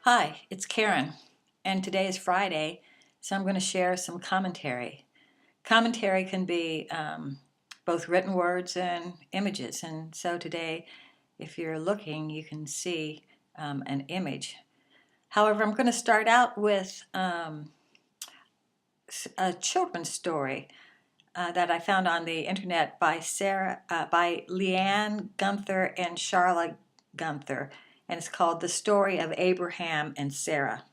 Hi, it's Karen, and today is Friday, so I'm going to share some commentary. Commentary can be both written words and images, and so today, if you're looking, you can see an image. However, I'm going to start out with a children's story that I found on the internet by Leanne Guenther and Sharla Guenther, and it's called The Story of Abraham and Sarah.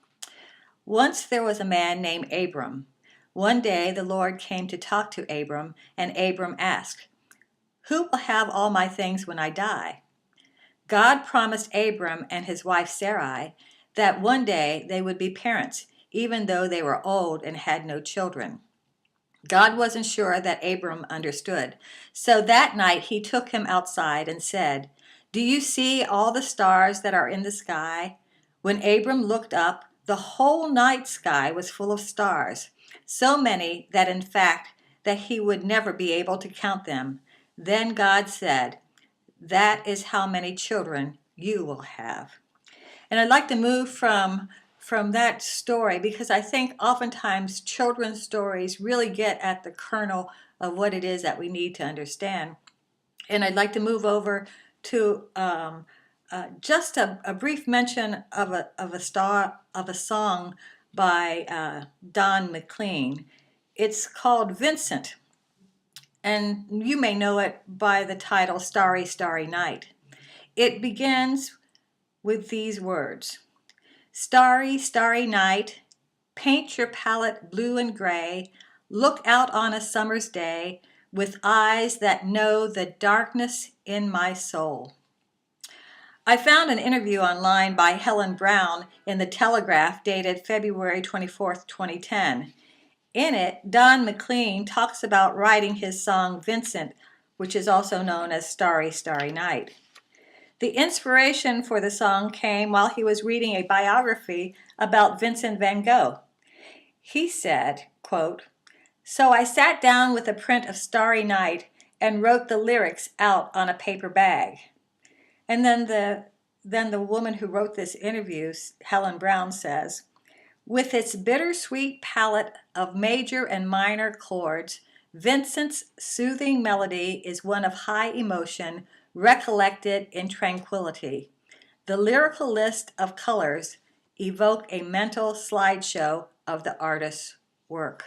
Once there was a man named Abram. One day the Lord came to talk to Abram, and Abram asked, "Who will have all my things when I die?" God promised Abram and his wife Sarai that one day they would be parents, even though they were old and had no children. God wasn't sure that Abram understood, so that night he took him outside and said, "Do you see all the stars that are in the sky?" When Abram looked up, the whole night sky was full of stars, so many that in fact that he would never be able to count them. Then God said, "That is how many children you will have." And I'd like to move from that story because I think oftentimes children's stories really get at the kernel of what it is that we need to understand. And I'd like to move over to just a brief mention of a song by Don McLean. It's called Vincent, and you may know it by the title Starry, Starry Night. It begins with these words: "Starry, starry night, paint your palette blue and gray, look out on a summer's day with eyes that know the darkness in my soul." I found an interview online by Helen Brown in the Telegraph dated February 24th, 2010. In it, Don McLean talks about writing his song Vincent, which is also known as Starry, Starry Night. The inspiration for the song came while he was reading a biography about Vincent Van Gogh. He said, quote, "So I sat down with a print of Starry Night and wrote the lyrics out on a paper bag." And then the woman who wrote this interview, Helen Brown, says, "With its bittersweet palette of major and minor chords, Vincent's soothing melody is one of high emotion, recollected in tranquility. The lyrical list of colors evoke a mental slideshow of the artist's work."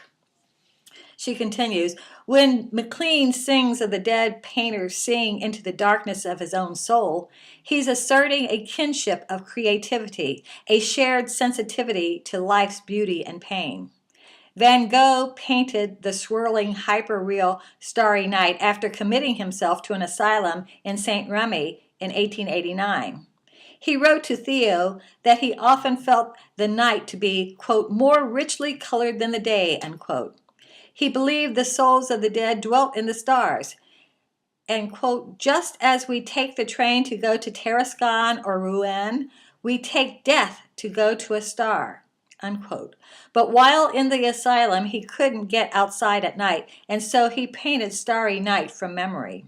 She continues, "When McLean sings of the dead painter seeing into the darkness of his own soul, he's asserting a kinship of creativity, a shared sensitivity to life's beauty and pain. Van Gogh painted the swirling, hyper-real Starry Night after committing himself to an asylum in St. Remy in 1889. He wrote to Theo that he often felt the night to be, quote, more richly colored than the day, unquote. He believed the souls of the dead dwelt in the stars, and, quote, just as we take the train to go to Tarascon or Rouen, we take death to go to a star, unquote. But while in the asylum, he couldn't get outside at night, and so he painted Starry Night from memory."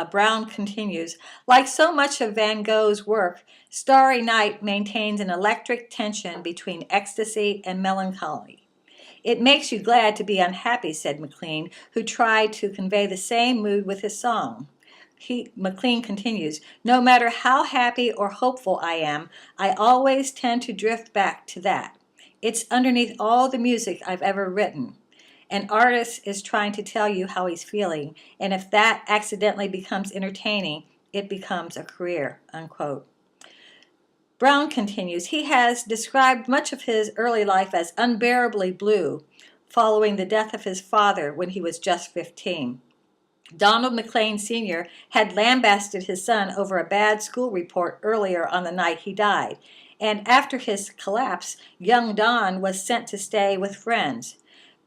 Brown continues, "Like so much of Van Gogh's work, Starry Night maintains an electric tension between ecstasy and melancholy. It makes you glad to be unhappy," said McLean, who tried to convey the same mood with his song. McLean continues, "No matter how happy or hopeful I am, I always tend to drift back to that. It's underneath all the music I've ever written. An artist is trying to tell you how he's feeling, and if that accidentally becomes entertaining, it becomes a career," unquote. Brown continues, "He has described much of his early life as unbearably blue, following the death of his father when he was just 15. Donald McLean Sr. had lambasted his son over a bad school report earlier on the night he died, and after his collapse, young Don was sent to stay with friends.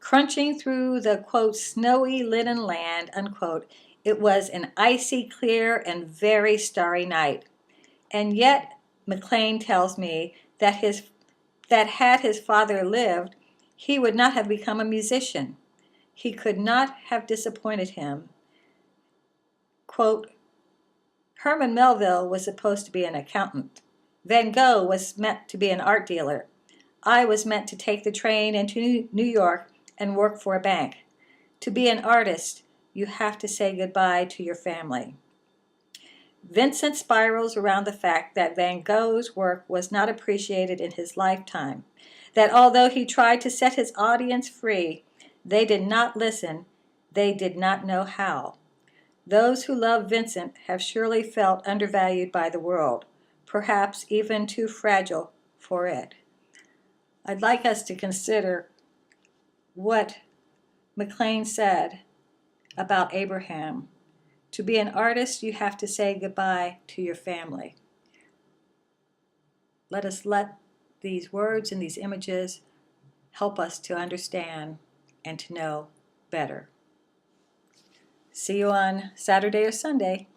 Crunching through the, quote, snowy linen land, unquote, it was an icy, clear, and very starry night. And yet, McLean tells me that had his father lived, he would not have become a musician. He could not have disappointed him. Quote, Herman Melville was supposed to be an accountant. Van Gogh was meant to be an art dealer. I was meant to take the train into New York and work for a bank. To be an artist, you have to say goodbye to your family. Vincent spirals around the fact that Van Gogh's work was not appreciated in his lifetime, that although he tried to set his audience free, they did not listen, they did not know how. Those who love Vincent have surely felt undervalued by the world, perhaps even too fragile for it. I'd like us to consider what McLean said about Abraham. To be an artist, you have to say goodbye to your family. Let us let these words and these images help us to understand and to know better. See you on Saturday or Sunday.